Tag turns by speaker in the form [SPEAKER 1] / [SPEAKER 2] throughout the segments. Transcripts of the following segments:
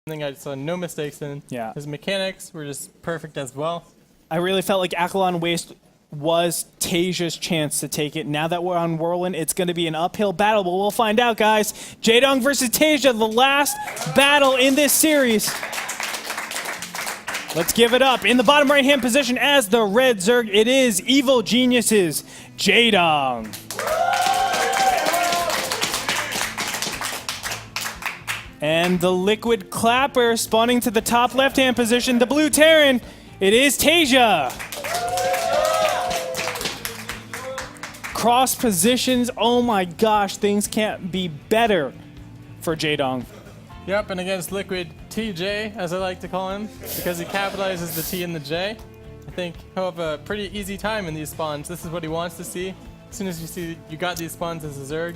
[SPEAKER 1] something I saw no mistakes in.
[SPEAKER 2] Yeah.
[SPEAKER 1] His mechanics were just perfect as well.
[SPEAKER 2] I really felt like Akalon Waste was Tasia's chance to take it. Now that we're on Whirlwind, it's going to be an uphill battle, but we'll find out, guys. Jaedong versus Tasia, the last battle in this series. Let's give it up. In the bottom right-hand position as the Red Zerg, it is Evil Geniuses, Jaedong. And the Liquid Clapper spawning to the top left-hand position, the Blue Terran, it is Tasia. Cross positions, oh my gosh, things can't be better for Jaedong.
[SPEAKER 1] Yep, and against Liquid TJ, as I like to call him, because he capitalizes the T and the J, I think he'll have a pretty easy time in these spawns. This is what he wants to see. As soon as you see you got these spawns as a Zerg,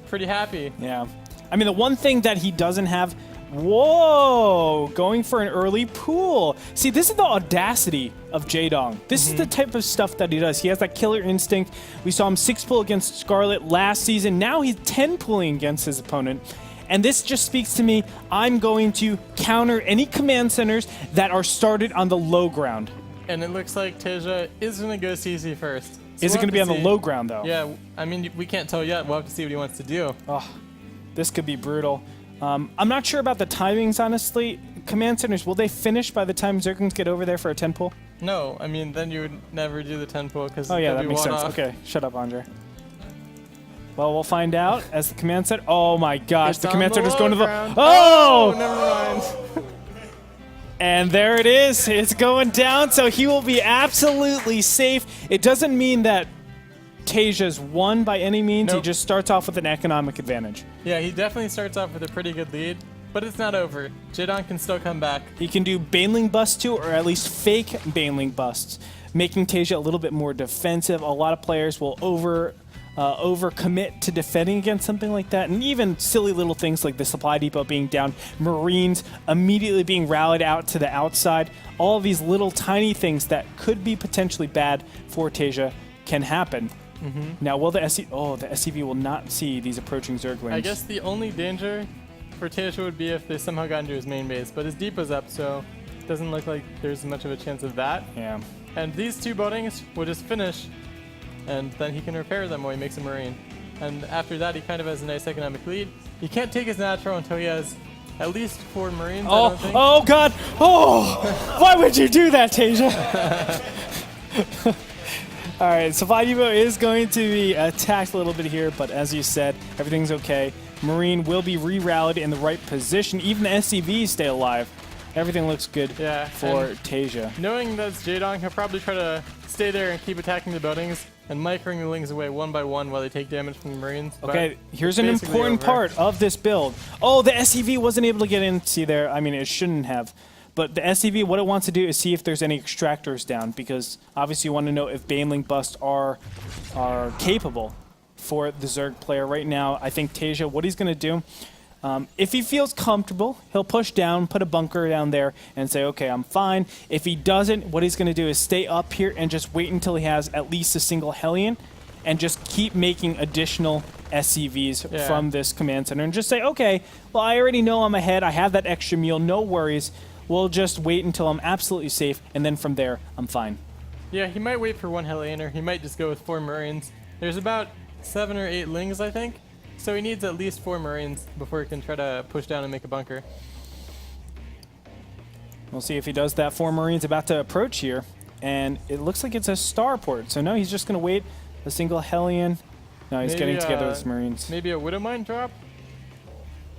[SPEAKER 1] pretty happy.
[SPEAKER 2] Yeah. I mean, the one thing that he doesn't have, whoa, going for an early pool. See, this is the audacity of Jaedong. This is the type of stuff that he does. He has that killer instinct. We saw him 6-pull against Scarlett last season. Now he's 10-pulling against his opponent. And this just speaks to me, I'm going to counter any command centers that are started on the low ground.
[SPEAKER 1] And it looks like Tasia is going to go CC first. So
[SPEAKER 2] Is it going to be on the low ground, though?
[SPEAKER 1] Yeah, I mean, we can't tell yet. We'll have to see what he wants to do.
[SPEAKER 2] Oh, this could be brutal. I'm not sure about the timings, honestly. Command centers, will they finish by the time Zerglings get over there for a 10-pull?
[SPEAKER 1] No, I mean, then you would never do the 10-pull because
[SPEAKER 2] Oh, yeah, that makes sense. Okay, shut up, Andre. Well, we'll find out as the command center. Oh, my gosh.
[SPEAKER 1] It's
[SPEAKER 2] the
[SPEAKER 1] on
[SPEAKER 2] command
[SPEAKER 1] the
[SPEAKER 2] center's
[SPEAKER 1] low
[SPEAKER 2] going to the...
[SPEAKER 1] ground.
[SPEAKER 2] Oh!
[SPEAKER 1] Never mind.
[SPEAKER 2] And there it is. It's going down, so he will be absolutely safe. It doesn't mean that Tasia's won by any means.
[SPEAKER 1] Nope.
[SPEAKER 2] He just starts off with an economic advantage.
[SPEAKER 1] Yeah, he definitely starts off with a pretty good lead, but it's not over. Jaedong can still come back.
[SPEAKER 2] He can do Baneling busts too, or at least fake Baneling busts, making Tasia a little bit more defensive. A lot of players will overcommit to defending against something like that, and even silly little things like the supply depot being down, Marines immediately being rallied out to the outside. All of these little tiny things that could be potentially bad for Tasia can happen. Now, will the SCV will not see these approaching Zerglings.
[SPEAKER 1] I guess the only danger for Tasia would be if they somehow got into his main base, but his depot's up, so it doesn't look like there's much of a chance of that.
[SPEAKER 2] Yeah.
[SPEAKER 1] And these two buildings will just finish, and then he can repair them while he makes a Marine. And after that, he kind of has a nice economic lead. He can't take his natural until he has at least 4 Marines, I don't think.
[SPEAKER 2] Oh, God. Oh, why would you do that, Tasia? All right, Supply Depot is going to be attacked a little bit here, but as you said, everything's okay. Marine will be re-rallied in the right position. Even the SCVs stay alive. Everything looks good for Tasia.
[SPEAKER 1] Knowing that it's Jaedong, he'll probably try to stay there and keep attacking the buildings and microing the Lings away one by one while they take damage from the Marines.
[SPEAKER 2] Okay, here's an important part of this build. Oh, the SCV wasn't able to get in. See there? I mean, it shouldn't have. But the SCV, what it wants to do is see if there's any extractors down, because obviously you want to know if Baneling busts are capable for the Zerg player. Right now, I think Tasia, what he's going to do, if he feels comfortable, he'll push down, put a bunker down there, and say, okay, I'm fine. If he doesn't, what he's going to do is stay up here and just wait until he has at least a single Hellion, and just keep making additional SCVs from this command center, and just say, okay, well, I already know I'm ahead. I have that extra mule. No worries. We'll just wait until I'm absolutely safe, and then from there, I'm fine.
[SPEAKER 1] Yeah, he might wait for 1 Hellion, or he might just go with 4 Marines. There's about 7 or 8 Lings, I think. So he needs at least 4 Marines before he can try to push down and make a bunker.
[SPEAKER 2] We'll see if he does that. 4 Marines about to approach here, and it looks like it's a starport. So no, he's just going to wait a single Hellion. No, he's getting together with his Marines.
[SPEAKER 1] Maybe a Widow Mine drop?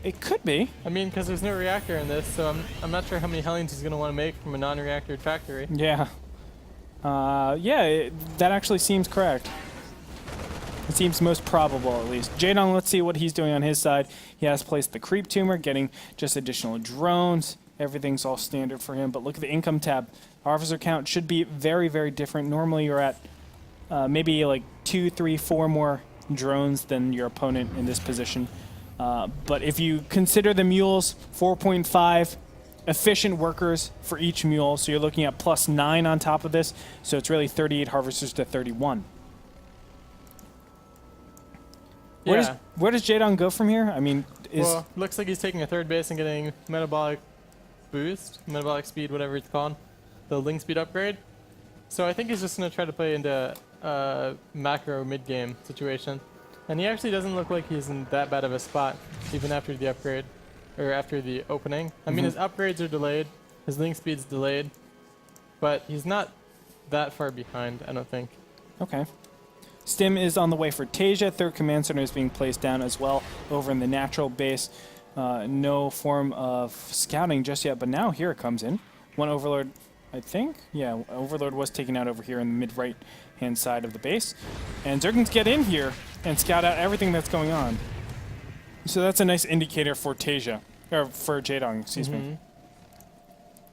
[SPEAKER 2] It could be.
[SPEAKER 1] I mean, because there's no reactor in this, so I'm not sure how many Hellions he's going to want to make from a non-reactor factory.
[SPEAKER 2] Yeah. That actually seems correct. It seems most probable, at least. Jaedong, let's see what he's doing on his side. He has placed the Creep Tumor, getting just additional drones. Everything's all standard for him, but look at the income tab. Officer count should be very, very different. Normally you're at maybe like 2, 3, 4 more drones than your opponent in this position. But if you consider the mules, 4.5 efficient workers for each mule, so you're looking at +9 on top of this, so it's really 38 harvesters to 31. Where does Jaedong go from here? I mean,
[SPEAKER 1] well, looks like he's taking a 3rd base and getting metabolic boost, metabolic speed, whatever it's called, the link speed upgrade. So I think he's just going to try to play into a macro mid-game situation. And he actually doesn't look like he's in that bad of a spot, even after the upgrade, or after the opening. I mean, his upgrades are delayed, his link speed's delayed, but he's not that far behind, I don't think.
[SPEAKER 2] Okay. Stim is on the way for Tasia. Third command center is being placed down as well over in the natural base. No form of scouting just yet, but now here it comes in. One Overlord, I think. Yeah, Overlord was taken out over here in the mid-right hand side of the base. And Zerglings get in here and scout out everything that's going on. So that's a nice indicator for Tasia, or for Jaedong, excuse me.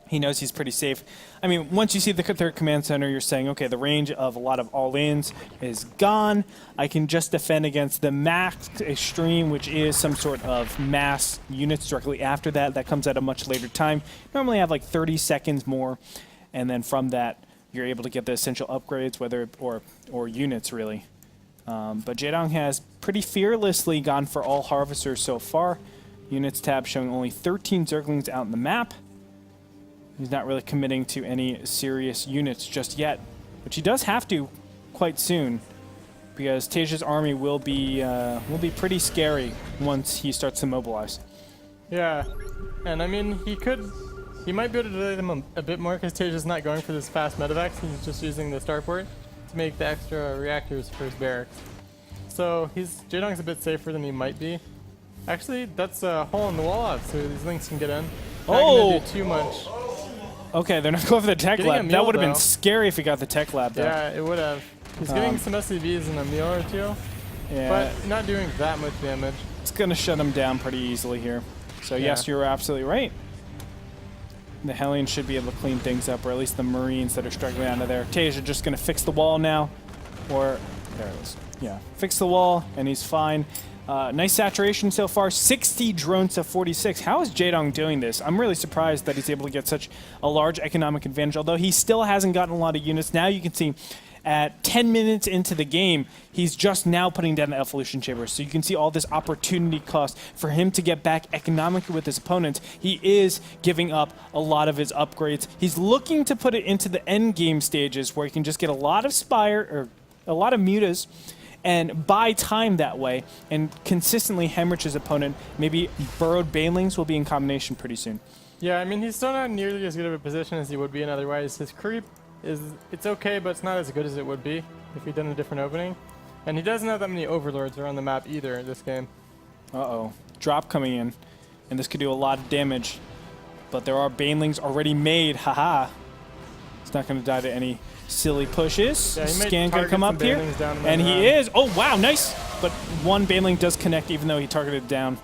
[SPEAKER 2] He knows he's pretty safe. I mean, once you see the third command center, you're saying, okay, the range of a lot of all-ins is gone. I can just defend against the max extreme, which is some sort of mass units directly after that. That comes at a much later time. Normally have like 30 seconds more, and then from that, you're able to get the essential upgrades, whether or units, really. But Jaedong has pretty fearlessly gone for all harvesters so far. Units tab showing only 13 Zerglings out in the map. He's not really committing to any serious units just yet, which he does have to quite soon, because Tasia's army will be pretty scary once he starts to mobilize.
[SPEAKER 1] Yeah, and I mean, he might be able to delay them a bit more because Tasia's not going for this fast medevac. He's just using the starport to make the extra reactors for his barracks. So Jaedong's a bit safer than he might be. Actually, that's a hole in the wall out, so these links can get in. Not gonna do too much.
[SPEAKER 2] Okay, they're not going for the tech
[SPEAKER 1] Getting a
[SPEAKER 2] lab.
[SPEAKER 1] mule,
[SPEAKER 2] That would have
[SPEAKER 1] though.
[SPEAKER 2] been scary if he got the tech lab, though.
[SPEAKER 1] Yeah, it would have. He's getting some SCVs and a meal or two,
[SPEAKER 2] Yeah,
[SPEAKER 1] but not doing that much damage.
[SPEAKER 2] it's going to shut him down pretty easily here. So yes, you're absolutely right. The Hellions should be able to clean things up, or at least the Marines that are struggling out of there. Tasia just going to fix the wall now, or there it is. Yeah, fix the wall, and he's fine. Nice saturation so far, 60 drones to 46. How is Jaedong doing this? I'm really surprised that he's able to get such a large economic advantage, although he still hasn't gotten a lot of units. Now you can see at 10 minutes into the game, he's just now putting down the evolution chambers. So you can see all this opportunity cost for him to get back economically with his opponents. He is giving up a lot of his upgrades. He's looking to put it into the end game stages where he can just get a lot of Spire, or a lot of Mutas, and buy time that way and consistently hemorrhage his opponent. Maybe burrowed banelings will be in combination pretty soon.
[SPEAKER 1] Yeah, I mean, he's still not nearly as good of a position as he would be in otherwise. His creep it's okay, but it's not as good as it would be if he'd done a different opening. And he doesn't have that many overlords around the map either this game.
[SPEAKER 2] Uh-oh. Drop coming in. And this could do a lot of damage. But there are banelings already made. Haha. It's not going to die to any silly pushes.
[SPEAKER 1] Yeah,
[SPEAKER 2] Scan going to come up here. And he is. Oh, wow. Nice. But one baneling does connect even though he targeted it down.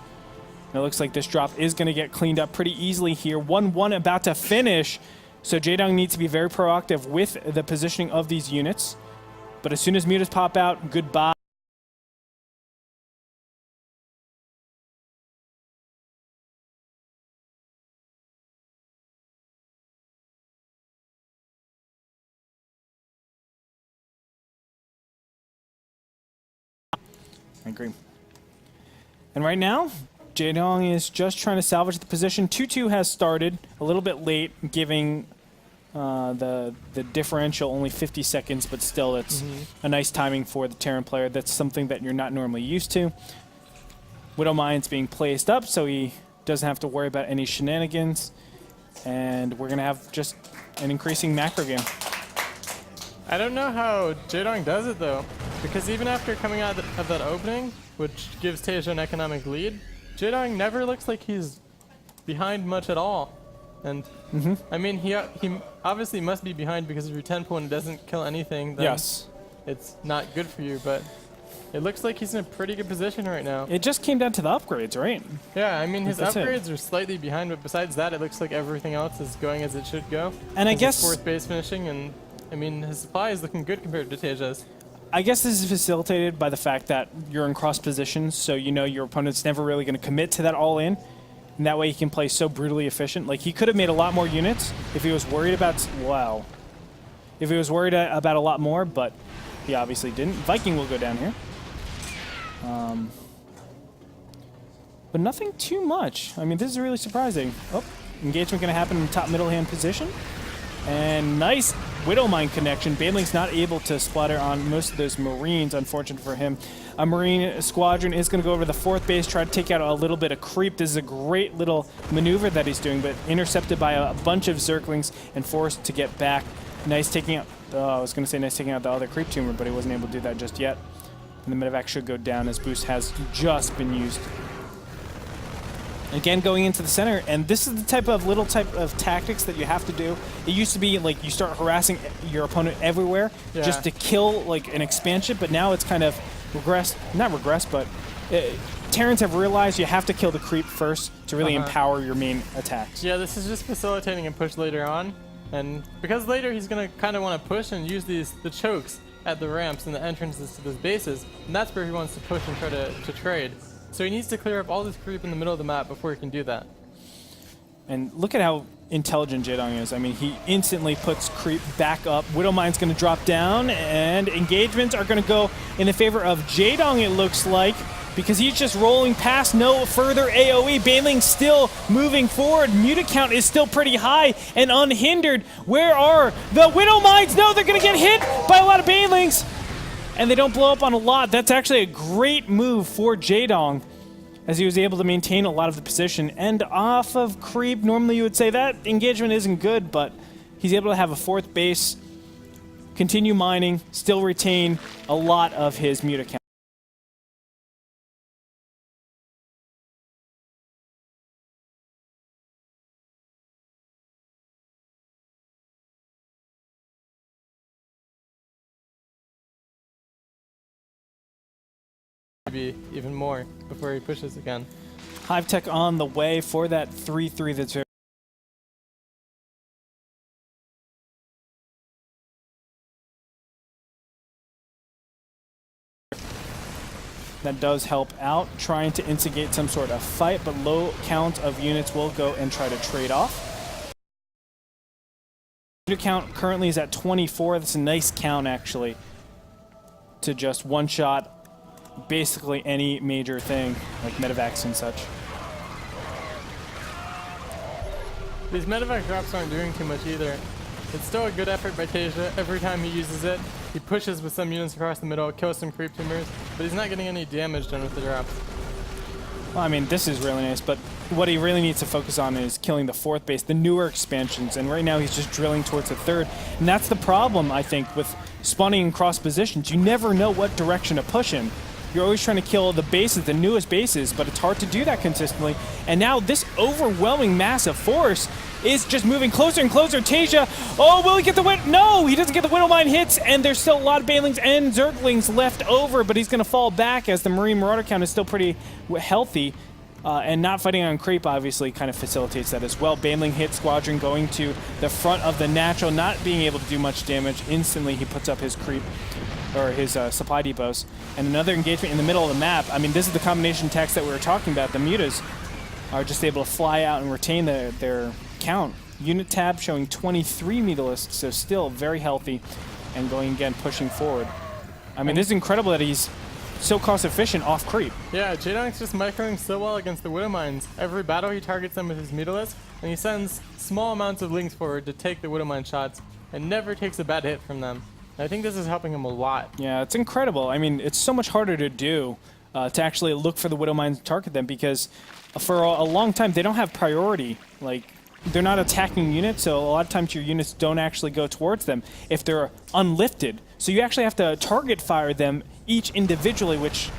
[SPEAKER 2] And it looks like this drop is going to get cleaned up pretty easily here. 1-1 about to finish. So Jaedong needs to be very proactive with the positioning of these units. But as soon as mutas pop out, goodbye. I agree. And right now, Jaedong is just trying to salvage the position. 2-2 has started a little bit late, giving the differential only 50 seconds, but still it's a nice timing for the Terran player. That's something that you're not normally used to. Widow Mine's being placed up, so he doesn't have to worry about any shenanigans. And we're going to have just an increasing macro game.
[SPEAKER 1] I don't know how Jaedong does it, though, because even after coming out of that opening, which gives Tasia an economic lead, Jaedong never looks like he's behind much at all. And, I mean, he obviously must be behind because if your 10 point doesn't kill anything, then it's not good for you, but it looks like he's in a pretty good position right now.
[SPEAKER 2] It just came down to the upgrades, right?
[SPEAKER 1] Yeah, I mean, his
[SPEAKER 2] That's
[SPEAKER 1] upgrades are slightly behind, but besides that, it looks like everything else is going as it should go.
[SPEAKER 2] And I guess...
[SPEAKER 1] fourth base finishing, and, I mean, his supply is looking good compared to Tasia's.
[SPEAKER 2] I guess this is facilitated by the fact that you're in cross positions, so you know your opponent's never really going to commit to that all-in. And that way he can play so brutally efficient. Like, he could have made a lot more units if he was worried about... Wow. If he was worried about a lot more, but he obviously didn't. Viking will go down here. But nothing too much. I mean, this is really surprising. Oh, engagement going to happen in top middle hand position. And nice Widowmine connection. Baneling's not able to splatter on most of those Marines, unfortunate for him. A Marine squadron is going to go over to the 4th base, try to take out a little bit of creep. This is a great little maneuver that he's doing, but intercepted by a bunch of Zerglings and forced to get back. Nice taking out, I was going to say nice taking out the other creep tumor, but he wasn't able to do that just yet. And the medevac should go down as boost has just been used. Again, going into the center, and this is the type of tactics that you have to do. It used to be like you start harassing your opponent everywhere just to kill like an expansion, but now it's kind of regressed, but Terrans have realized you have to kill the creep first to really empower your main attacks.
[SPEAKER 1] Yeah, this is just facilitating a push later on, and because later he's gonna kind of want to push and use the chokes at the ramps and the entrances to those bases, and that's where he wants to push and try to trade. So he needs to clear up all this creep in the middle of the map before he can do that.
[SPEAKER 2] And look at how intelligent Jaedong is. I mean, he instantly puts creep back up. Widowmine's going to drop down, and engagements are going to go in the favor of Jaedong, it looks like, because he's just rolling past, no further AoE. Baneling still moving forward. Muta count is still pretty high and unhindered. Where are the Widowmines? No, they're going to get hit by a lot of Banelings. And they don't blow up on a lot. That's actually a great move for Jaedong, as he was able to maintain a lot of the position. And off of creep, normally you would say that engagement isn't good, but he's able to have a 4th base, continue mining, still retain a lot of his Muta count.
[SPEAKER 1] Maybe even more before he pushes again.
[SPEAKER 2] Hive Tech on the way for that 3-3 that's very that does help out, trying to instigate some sort of fight, but low count of units will go and try to trade off. Unit count currently is at 24. That's a nice count, actually, to just one-shot basically any major thing, like medevacs and such.
[SPEAKER 1] These medevac drops aren't doing too much either. It's still a good effort by Tasia. Every time he uses it, he pushes with some units across the middle, kills some creep tumors, but he's not getting any damage done with the drops.
[SPEAKER 2] Well, I mean, this is really nice, but what he really needs to focus on is killing the 4th base, the newer expansions, and right now he's just drilling towards the 3rd. And that's the problem, I think, with spawning in cross positions. You never know what direction to push in. You're always trying to kill the bases, the newest bases, but it's hard to do that consistently. And now this overwhelming mass of force is just moving closer and closer. Tasia, oh, will he get the win? No, he doesn't get the Widowmine hits, and there's still a lot of Banelings and Zerglings left over, but he's going to fall back as the Marine Marauder count is still pretty healthy. And not fighting on creep obviously kind of facilitates that as well. Baneling hit squadron going to the front of the natural, not being able to do much damage. Instantly he puts up his creep, or his supply depots. And another engagement in the middle of the map. I mean, this is the combination text that we were talking about. The Mutas are just able to fly out and retain their count. Unit tab showing 23 Mutalisks, so still very healthy, and going again, pushing forward. I mean, this is incredible that he's so cost efficient off creep.
[SPEAKER 1] Yeah, Jaedong's just microing so well against the Widowmines. Every battle he targets them with his Mutalisk, and he sends small amounts of links forward to take the Widowmine shots, and never takes a bad hit from them. I think this is helping him a lot.
[SPEAKER 2] Yeah, it's incredible. I mean, it's so much harder to do to actually look for the Widowmines and target them, because for a long time they don't have priority. Like, they're not attacking units, so a lot of times your units don't actually go towards them if they're unlifted. So you actually have to target fire them each individually, which